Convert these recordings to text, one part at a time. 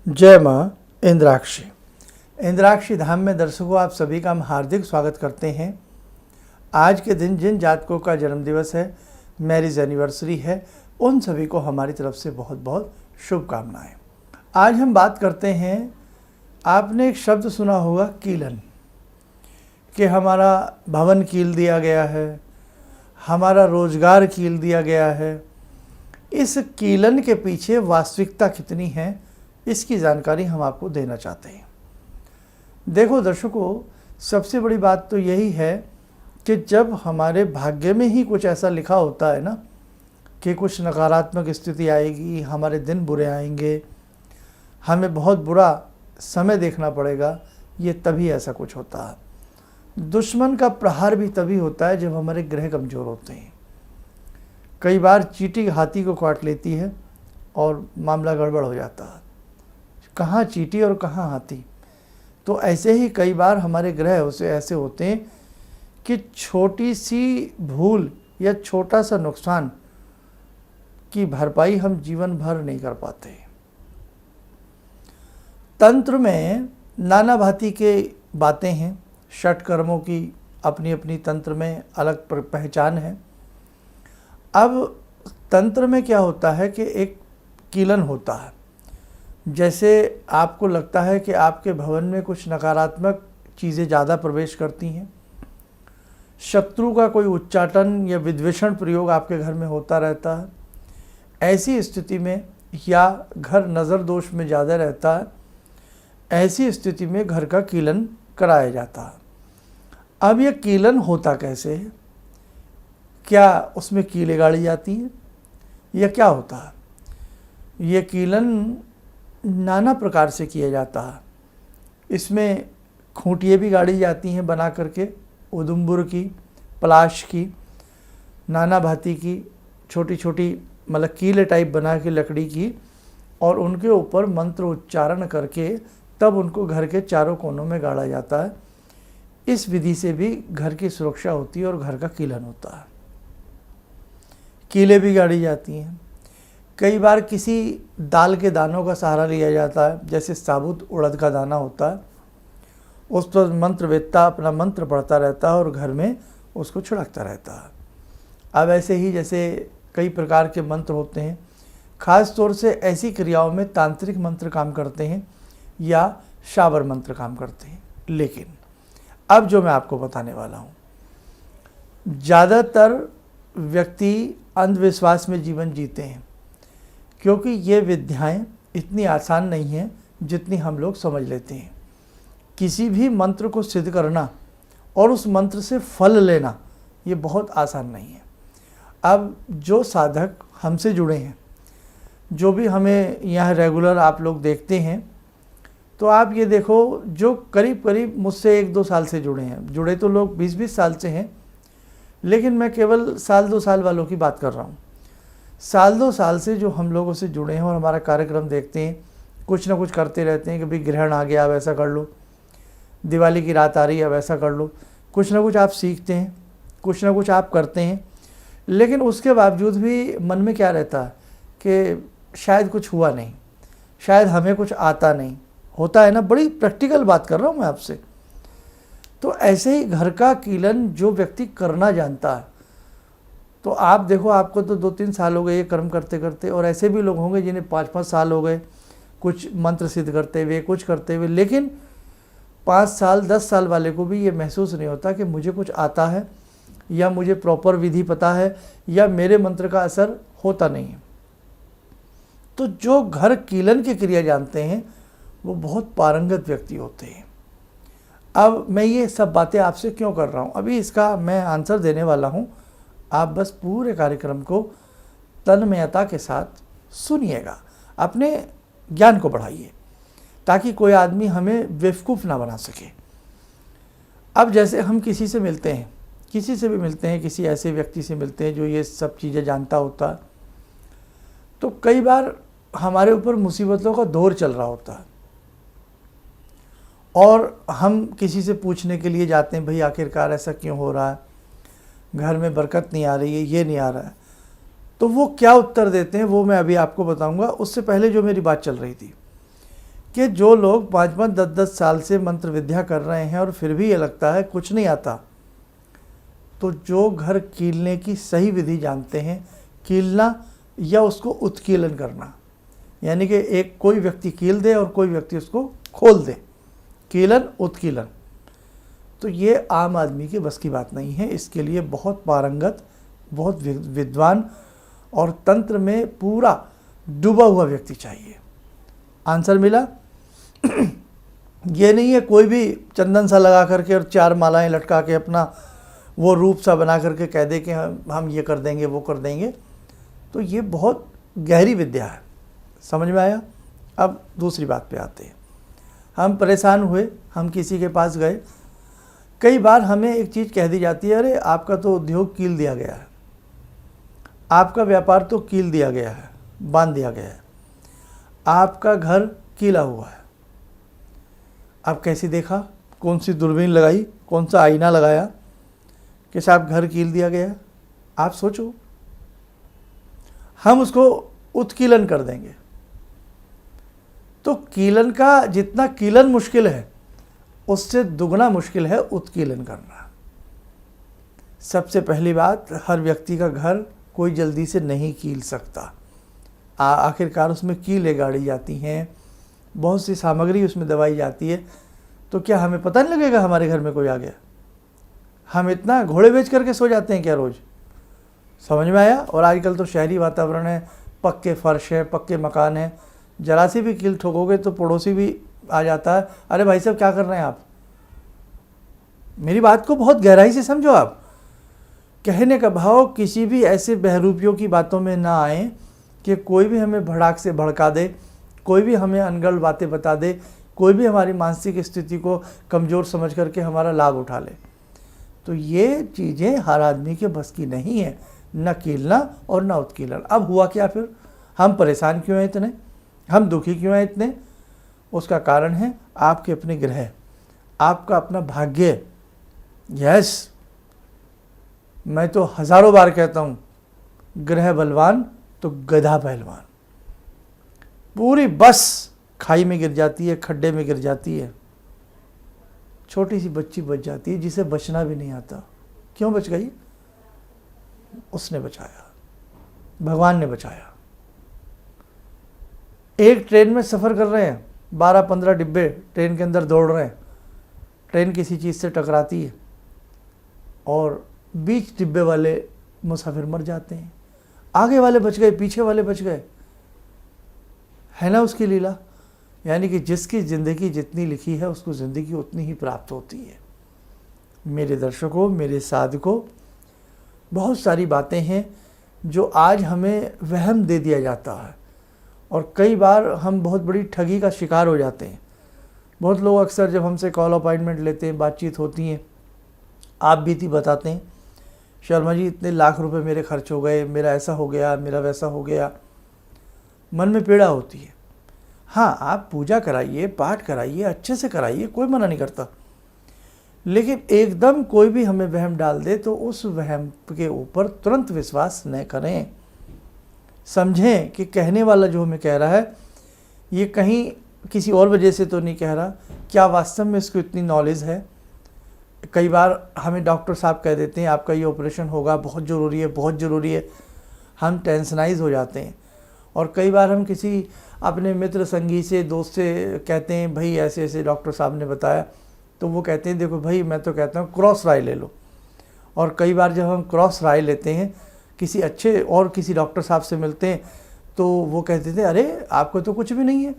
जय माँ इंद्राक्षी। इंद्राक्षी धाम में दर्शकों आप सभी का हम हार्दिक स्वागत करते हैं। आज के दिन जिन जातकों का जन्मदिवस है, मैरिज एनिवर्सरी है, उन सभी को हमारी तरफ से बहुत बहुत शुभकामनाएं। आज हम बात करते हैं, आपने एक शब्द सुना होगा कीलन, कि हमारा भवन कील दिया गया है, हमारा रोजगार कील दिया गया है। इस कीलन के पीछे वास्तविकता कितनी है, इसकी जानकारी हम आपको देना चाहते हैं। देखो दर्शकों, सबसे बड़ी बात तो यही है कि जब हमारे भाग्य में ही कुछ ऐसा लिखा होता है ना कि कुछ नकारात्मक स्थिति आएगी, हमारे दिन बुरे आएंगे, हमें बहुत बुरा समय देखना पड़ेगा, ये तभी ऐसा कुछ होता है। दुश्मन का प्रहार भी तभी होता है जब हमारे ग्रह कमज़ोर होते हैं। कई बार चींटी हाथी को काट लेती है और मामला गड़बड़ हो जाता है, कहाँ चींटी और कहाँ हाथी। तो ऐसे ही कई बार हमारे ग्रह उसे ऐसे होते हैं कि छोटी सी भूल या छोटा सा नुकसान की भरपाई हम जीवन भर नहीं कर पाते। तंत्र में नाना भांति के बातें हैं, षट कर्मों की अपनी अपनी तंत्र में अलग पहचान है। अब तंत्र में क्या होता है कि एक कीलन होता है। जैसे आपको लगता है कि आपके भवन में कुछ नकारात्मक चीज़ें ज़्यादा प्रवेश करती हैं, शत्रु का कोई उच्चाटन या विद्वेषण प्रयोग आपके घर में होता रहता है, ऐसी स्थिति में, या घर नज़र दोष में ज़्यादा रहता है, ऐसी स्थिति में घर का कीलन कराया जाता है। अब यह कीलन होता कैसे है? क्या उसमें कीलें गाड़ी जाती हैं या क्या होता है? यह कीलन नाना प्रकार से किया जाता है। इसमें खूंटियाँ भी गाड़ी जाती हैं बना करके, उदुम्बुर की, पलाश की, नाना भांति की छोटी छोटी मतलब कीले टाइप बना के लकड़ी की, और उनके ऊपर मंत्र उच्चारण करके तब उनको घर के चारों कोनों में गाड़ा जाता है। इस विधि से भी घर की सुरक्षा होती है और घर का कीलन होता है। कीले भी गाड़ी जाती हैं। कई बार किसी दाल के दानों का सहारा लिया जाता है, जैसे साबुत उड़द का दाना होता है, उस पर मंत्रवेत्ता अपना मंत्र पढ़ता रहता है और घर में उसको छिड़कता रहता है। अब ऐसे ही जैसे कई प्रकार के मंत्र होते हैं, ख़ास तौर से ऐसी क्रियाओं में तांत्रिक मंत्र काम करते हैं या शावर मंत्र काम करते हैं। लेकिन अब जो मैं आपको बताने वाला हूँ, ज़्यादातर व्यक्ति अंधविश्वास में जीवन जीते हैं, क्योंकि ये विद्याएं इतनी आसान नहीं हैं जितनी हम लोग समझ लेते हैं। किसी भी मंत्र को सिद्ध करना और उस मंत्र से फल लेना, ये बहुत आसान नहीं है। अब जो साधक हमसे जुड़े हैं, जो भी हमें यहाँ रेगुलर आप लोग देखते हैं, तो आप ये देखो, जो करीब करीब मुझसे 1-2 साल से जुड़े हैं, जुड़े तो लोग 20-20 साल से हैं, लेकिन मैं केवल साल 2 साल वालों की बात कर रहा हूँ। साल 2 साल से जो हम लोगों से जुड़े हैं और हमारा कार्यक्रम देखते हैं, कुछ ना कुछ करते रहते हैं कि भाई ग्रहण आ गया, अब ऐसा कर लो, दिवाली की रात आ रही है, अब ऐसा कर लो। कुछ ना कुछ आप सीखते हैं, कुछ ना कुछ आप करते हैं, लेकिन उसके बावजूद भी मन में क्या रहता है कि शायद कुछ हुआ नहीं, शायद हमें कुछ आता नहीं। होता है ना, बड़ी प्रैक्टिकल बात कर रहा हूँ मैं आपसे। तो ऐसे ही घर का कीलन जो व्यक्ति करना जानता है, तो आप देखो, आपको तो 2-3 साल हो गए ये कर्म करते करते, और ऐसे भी लोग होंगे जिन्हें 5-5 साल हो गए कुछ मंत्र सिद्ध करते हुए, कुछ करते हुए, लेकिन 5 साल 10 साल वाले को भी ये महसूस नहीं होता कि मुझे कुछ आता है, या मुझे प्रॉपर विधि पता है, या मेरे मंत्र का असर होता नहीं है। तो जो घर कीलन की क्रिया जानते हैं वो बहुत पारंगत व्यक्ति होते हैं। अब मैं ये सब बातें आपसे क्यों कर रहा हूँ, अभी इसका मैं आंसर देने वाला हूँ। आप बस पूरे कार्यक्रम को तन्मयता के साथ सुनिएगा, अपने ज्ञान को बढ़ाइए, ताकि कोई आदमी हमें बेवकूफ़ ना बना सके। अब जैसे हम किसी से मिलते हैं, किसी से भी मिलते हैं, किसी ऐसे व्यक्ति से मिलते हैं जो ये सब चीज़ें जानता होता है, तो कई बार हमारे ऊपर मुसीबतों का दौर चल रहा होता है, और हम किसी से पूछने के लिए जाते हैं, भाई आखिरकार ऐसा क्यों हो रहा है, घर में बरकत नहीं आ रही है, ये नहीं आ रहा है। तो वो क्या उत्तर देते हैं वो मैं अभी आपको बताऊंगा। उससे पहले जो मेरी बात चल रही थी कि जो लोग 5-5, 10-10 साल से मंत्र विद्या कर रहे हैं और फिर भी ये लगता है कुछ नहीं आता, तो जो घर कीलने की सही विधि जानते हैं, कीलना या उसको उत्कीलन करना, यानी कि एक कोई व्यक्ति कील दे और कोई व्यक्ति उसको खोल दे, कीलन उत्कीलन, तो ये आम आदमी के बस की बात नहीं है। इसके लिए बहुत पारंगत, बहुत विद्वान और तंत्र में पूरा डूबा हुआ व्यक्ति चाहिए। आंसर मिला? ये नहीं है कोई भी चंदन सा लगा करके और 4 मालाएं लटका के अपना वो रूप सा बना करके कह दे कि हम ये कर देंगे वो कर देंगे, तो ये बहुत गहरी विद्या है। समझ में आया? अब दूसरी बात पे आते हैं। हम परेशान हुए, हम किसी के पास गए, कई बार हमें एक चीज़ कह दी जाती है, अरे आपका तो उद्योग कील दिया गया है, आपका व्यापार तो कील दिया गया है, बांध दिया गया है, आपका घर कीला हुआ है। अब कैसे देखा, कौन सी दूरबीन लगाई, कौन सा आईना लगाया कि साहब घर कील दिया गया है? आप सोचो, हम उसको उत्कीलन कर देंगे। तो कीलन का जितना कीलन मुश्किल है, उससे दुगना मुश्किल है उत्कीलन करना। सबसे पहली बात, हर व्यक्ति का घर कोई जल्दी से नहीं कील सकता। आखिरकार उसमें कीलें गाड़ी जाती हैं, बहुत सी सामग्री उसमें दबाई जाती है, तो क्या हमें पता नहीं लगेगा हमारे घर में कोई आ गया? हम इतना घोड़े बेच करके सो जाते हैं क्या रोज़? समझ में आया? और आजकल तो शहरी वातावरण है, पक्के फर्श है, पक्के मकान है, जरा सी भी कील ठोकोगे तो पड़ोसी भी आ जाता है, अरे भाई साहब क्या कर रहे हैं आप? मेरी बात को बहुत गहराई से समझो आप। कहने का भाव, किसी भी ऐसे बहरूपियों की बातों में ना आए कि कोई भी हमें भड़ाक से भड़का दे, कोई भी हमें अनगढ़ बातें बता दे, कोई भी हमारी मानसिक स्थिति को कमज़ोर समझ करके हमारा लाभ उठा ले। तो ये चीज़ें हर आदमी के बस की नहीं है, न कीलना और न उत्कीलन। अब हुआ क्या फिर? हम परेशान क्यों हैं इतने, हम दुखी क्यों हैं इतने? उसका कारण है आपके अपने ग्रह, आपका अपना भाग्य। यस, मैं तो हज़ारों बार कहता हूँ, ग्रह बलवान तो गधा पहलवान। पूरी बस खाई में गिर जाती है, खड्डे में गिर जाती है, छोटी सी बच्ची बच जाती है जिसे बचना भी नहीं आता। क्यों बच गई? उसने बचाया, भगवान ने बचाया। एक ट्रेन में सफ़र कर रहे हैं, 12-15 डिब्बे ट्रेन के अंदर दौड़ रहे हैं, ट्रेन किसी चीज़ से टकराती है और बीच डिब्बे वाले मुसाफिर मर जाते हैं, आगे वाले बच गए, पीछे वाले बच गए। है ना उसकी लीला? यानी कि जिसकी ज़िंदगी जितनी लिखी है उसको ज़िंदगी उतनी ही प्राप्त होती है। मेरे दर्शकों, मेरे साधकों, बहुत सारी बातें हैं जो आज हमें वहम दे दिया जाता है और कई बार हम बहुत बड़ी ठगी का शिकार हो जाते हैं। बहुत लोग अक्सर जब हमसे कॉल अपॉइंटमेंट लेते हैं, बातचीत होती हैं, आप बीती बताते हैं, शर्मा जी इतने लाख रुपए मेरे खर्च हो गए, मेरा ऐसा हो गया, मेरा वैसा हो गया। मन में पीड़ा होती है। हाँ, आप पूजा कराइए, पाठ कराइए, अच्छे से कराइए, कोई मना नहीं करता, लेकिन एकदम कोई भी हमें वहम डाल दे तो उस वहम के ऊपर तुरंत विश्वास न करें। समझें कि कहने वाला जो हमें कह रहा है ये कहीं किसी और वजह से तो नहीं कह रहा, क्या वास्तव में इसको इतनी नॉलेज है। कई बार हमें डॉक्टर साहब कह देते हैं आपका ये ऑपरेशन होगा, बहुत ज़रूरी है, बहुत ज़रूरी है, हम टेंशनाइज हो जाते हैं। और कई बार हम किसी अपने मित्र संगी से, दोस्त से कहते हैं भाई ऐसे ऐसे डॉक्टर साहब ने बताया, तो वो कहते हैं देखो भाई मैं तो कहता हूँ क्रॉस राय ले लो। और कई बार जब हम क्रॉस राय लेते हैं, किसी अच्छे और किसी डॉक्टर साहब से मिलते हैं, तो वो कहते थे अरे आपको तो कुछ भी नहीं है,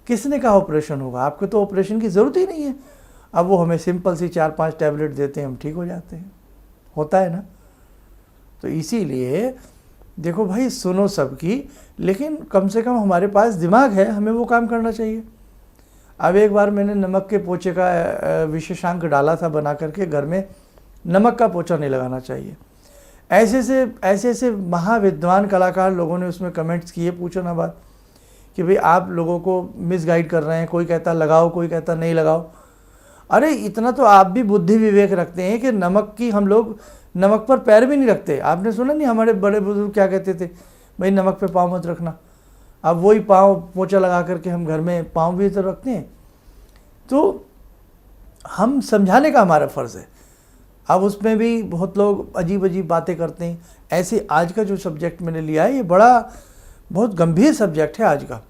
किसने कहा ऑपरेशन होगा, आपको तो ऑपरेशन की ज़रूरत ही नहीं है। अब वो हमें सिंपल सी 4-5 टैबलेट देते हैं, हम ठीक हो जाते हैं। होता है ना? तो इसीलिए देखो भाई, सुनो सबकी, लेकिन कम से कम हमारे पास दिमाग है, हमें वो काम करना चाहिए। अब एक बार मैंने नमक के पोछे का विशेषांक डाला था बना करके, घर में नमक का पोछा नहीं लगाना चाहिए। ऐसे ऐसे महाविद्वान कलाकार लोगों ने उसमें कमेंट्स किए, पूछो ना बात, कि भाई आप लोगों को मिसगाइड कर रहे हैं, कोई कहता लगाओ, कोई कहता नहीं लगाओ। अरे इतना तो आप भी बुद्धि विवेक रखते हैं कि नमक की हम लोग नमक पर पैर भी नहीं रखते। आपने सुना नहीं हमारे बड़े बुजुर्ग क्या कहते थे, भाई नमक पे पाँव मत रखना। अब वही पाँव पोछा लगा करके हम घर में पाँव भी तो रखते हैं। तो हम समझाने का हमारा फ़र्ज़ है। अब उसमें भी बहुत लोग अजीब अजीब बातें करते हैं। ऐसे आज का जो सब्जेक्ट मैंने लिया है ये बहुत गंभीर सब्जेक्ट है, आज का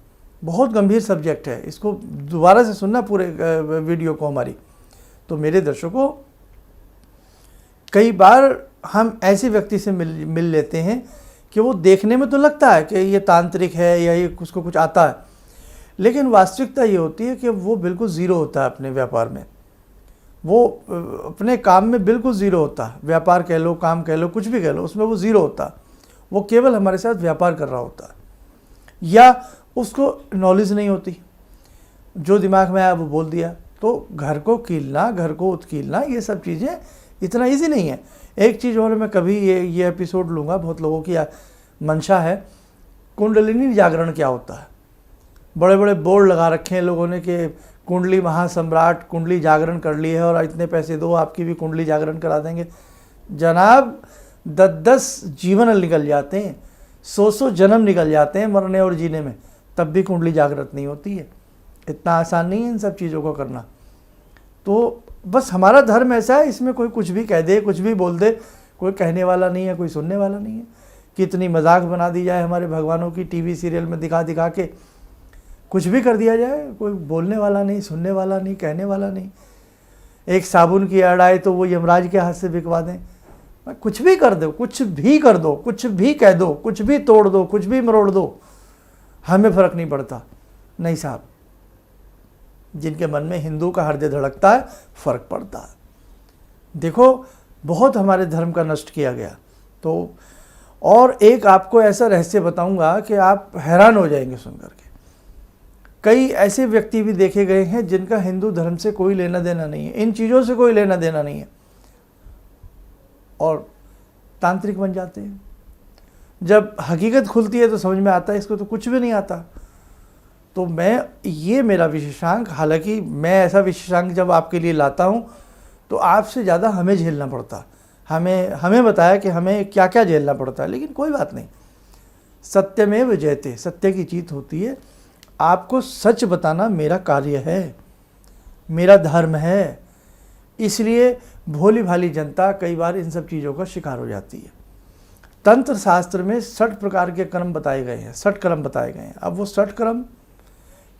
बहुत गंभीर सब्जेक्ट है। इसको दोबारा से सुनना पूरे वीडियो को हमारी। तो मेरे दर्शकों, कई बार हम ऐसे व्यक्ति से मिल लेते हैं कि वो देखने में तो लगता है कि ये तांत्रिक है या ये उसको कुछ आता है, लेकिन वास्तविकता ये होती है कि वो बिल्कुल ज़ीरो होता है अपने व्यापार में। वो अपने काम में बिल्कुल ज़ीरो होता है। व्यापार कह लो, काम कह लो, कुछ भी कह लो, उसमें वो ज़ीरो होता है। वो केवल हमारे साथ व्यापार कर रहा होता है, या उसको नॉलेज नहीं होती, जो दिमाग में आया वो बोल दिया। तो घर को कीलना, घर को उत्कीलना, ये सब चीज़ें इतना ईजी नहीं है। एक चीज़ और मैं कभी ये एपिसोड लूँगा, बहुत लोगों की मंशा है, कुंडलिनी जागरण क्या होता है। बड़े बड़े बोर्ड लगा रखे हैं लोगों ने कि कुंडली महासम्राट, कुंडली जागरण कर ली है और इतने पैसे दो आपकी भी कुंडली जागरण करा देंगे। जनाब 10-10 जीवन निकल जाते हैं, 100 जन्म निकल जाते हैं मरने और जीने में, तब भी कुंडली जागृत नहीं होती है। इतना आसान नहीं है इन सब चीज़ों को करना। तो बस हमारा धर्म ऐसा है, इसमें कोई कुछ भी कह दे, कुछ भी बोल दे, कोई कहने वाला नहीं है, कोई सुनने वाला नहीं है। कितनी मजाक बना दी जाए हमारे भगवानों की, टीवी सीरियल में दिखा दिखा के कुछ भी कर दिया जाए, कोई बोलने वाला नहीं, सुनने वाला नहीं, कहने वाला नहीं। एक साबुन की ऐड आए तो वो यमराज के हाथ से बिकवा दें। कुछ भी कर दो, कुछ भी कर दो, कुछ भी कह दो, कुछ भी तोड़ दो, कुछ भी मरोड़ दो, हमें फ़र्क नहीं पड़ता। नहीं साहब, जिनके मन में हिंदू का हृदय धड़कता है, फ़र्क पड़ता है। देखो, बहुत हमारे धर्म का नष्ट किया गया। तो और एक आपको ऐसा रहस्य बताऊंगा कि आप हैरान हो जाएंगे सुनकर के। कई ऐसे व्यक्ति भी देखे गए हैं जिनका हिंदू धर्म से कोई लेना देना नहीं है, इन चीज़ों से कोई लेना देना नहीं है, और तांत्रिक बन जाते हैं। जब हकीकत खुलती है तो समझ में आता है इसको तो कुछ भी नहीं आता। तो ये मेरा विशेषांक, हालांकि मैं ऐसा विशेषांक जब आपके लिए लाता हूँ तो आपसे ज़्यादा हमें झेलना पड़ता, हमें बताया कि हमें क्या क्या झेलना पड़ता है, लेकिन कोई बात नहीं। सत्यमेव जयते, सत्य की जीत होती है। आपको सच बताना मेरा कार्य है, मेरा धर्म है। इसलिए भोली भाली जनता कई बार इन सब चीज़ों का शिकार हो जाती है। तंत्र शास्त्र में 60 प्रकार के कर्म बताए गए हैं, 60 कर्म बताए गए हैं। अब वो 60 कर्म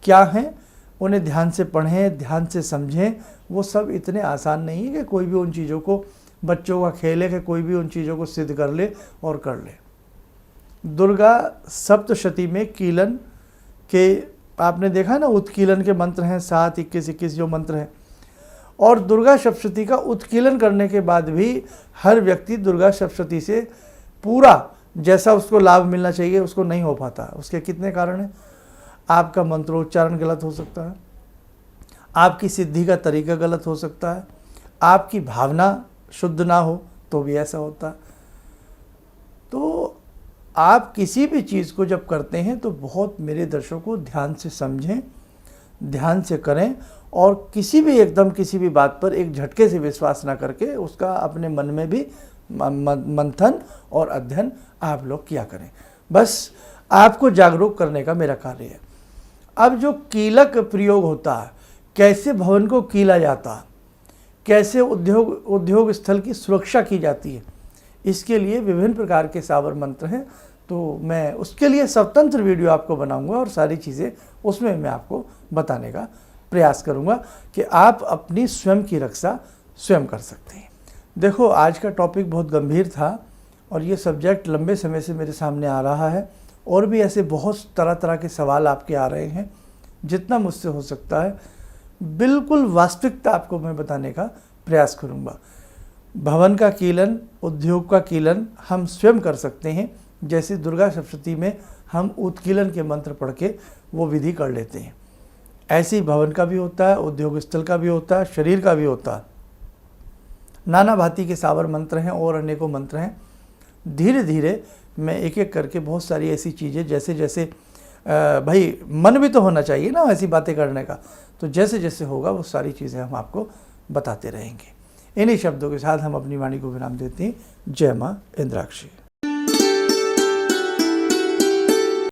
क्या हैं, उन्हें ध्यान से पढ़ें, ध्यान से समझें। वो सब इतने आसान नहीं है कि कोई भी उन चीज़ों को, बच्चों का खेल है कि कोई भी उन चीज़ों को सिद्ध कर ले और कर ले। दुर्गा सप्तशती में कीलन के, आपने देखा ना, उत्कीलन के मंत्र हैं 7, 21, 21 जो मंत्र हैं। और दुर्गा सप्तशती का उत्कीलन करने के बाद भी हर व्यक्ति दुर्गा सप्तशती से पूरा जैसा उसको लाभ मिलना चाहिए उसको नहीं हो पाता। उसके कितने कारण हैं। आपका मंत्रोच्चारण गलत हो सकता है, आपकी सिद्धि का तरीका गलत हो सकता है, आपकी भावना शुद्ध ना हो तो भी ऐसा होता है। तो आप किसी भी चीज़ को जब करते हैं तो बहुत, मेरे दर्शकों, ध्यान से समझें, ध्यान से करें, और किसी भी बात पर एक झटके से विश्वास ना करके उसका अपने मन में भी मंथन और अध्ययन आप लोग किया करें। बस आपको जागरूक करने का मेरा कार्य है। अब जो कीलक प्रयोग होता है, कैसे भवन को कीला जाता है, कैसे उद्योग स्थल की सुरक्षा की जाती है, इसके लिए विभिन्न प्रकार के सावर मंत्र हैं। तो मैं उसके लिए स्वतंत्र वीडियो आपको बनाऊंगा और सारी चीज़ें उसमें मैं आपको बताने का प्रयास करूंगा कि आप अपनी स्वयं की रक्षा स्वयं कर सकते हैं। देखो, आज का टॉपिक बहुत गंभीर था और ये सब्जेक्ट लंबे समय से मेरे सामने आ रहा है, और भी ऐसे बहुत तरह तरह के सवाल आपके आ रहे हैं। जितना मुझसे हो सकता है बिल्कुल वास्तविकता आपको मैं बताने का प्रयास करूंगा। भवन का कीलन, उद्योग का कीलन हम स्वयं कर सकते हैं। जैसे दुर्गा सप्तशती में हम उत्कीलन के मंत्र पढ़ के वो विधि कर लेते हैं, ऐसे ही भवन का भी होता है, उद्योग स्थल का भी होता है, शरीर का भी होता है। नाना भांति के सावर मंत्र हैं और अनेकों मंत्र हैं। धीरे धीरे मैं एक एक करके बहुत सारी ऐसी चीज़ें, जैसे जैसे भाई मन भी तो होना चाहिए ना ऐसी बातें करने का, तो जैसे जैसे होगा वो सारी चीज़ें हम आपको बताते रहेंगे। इन्हीं शब्दों के साथ हम अपनी वाणी को विराम देते हैं। जय माँ इंद्राक्षी।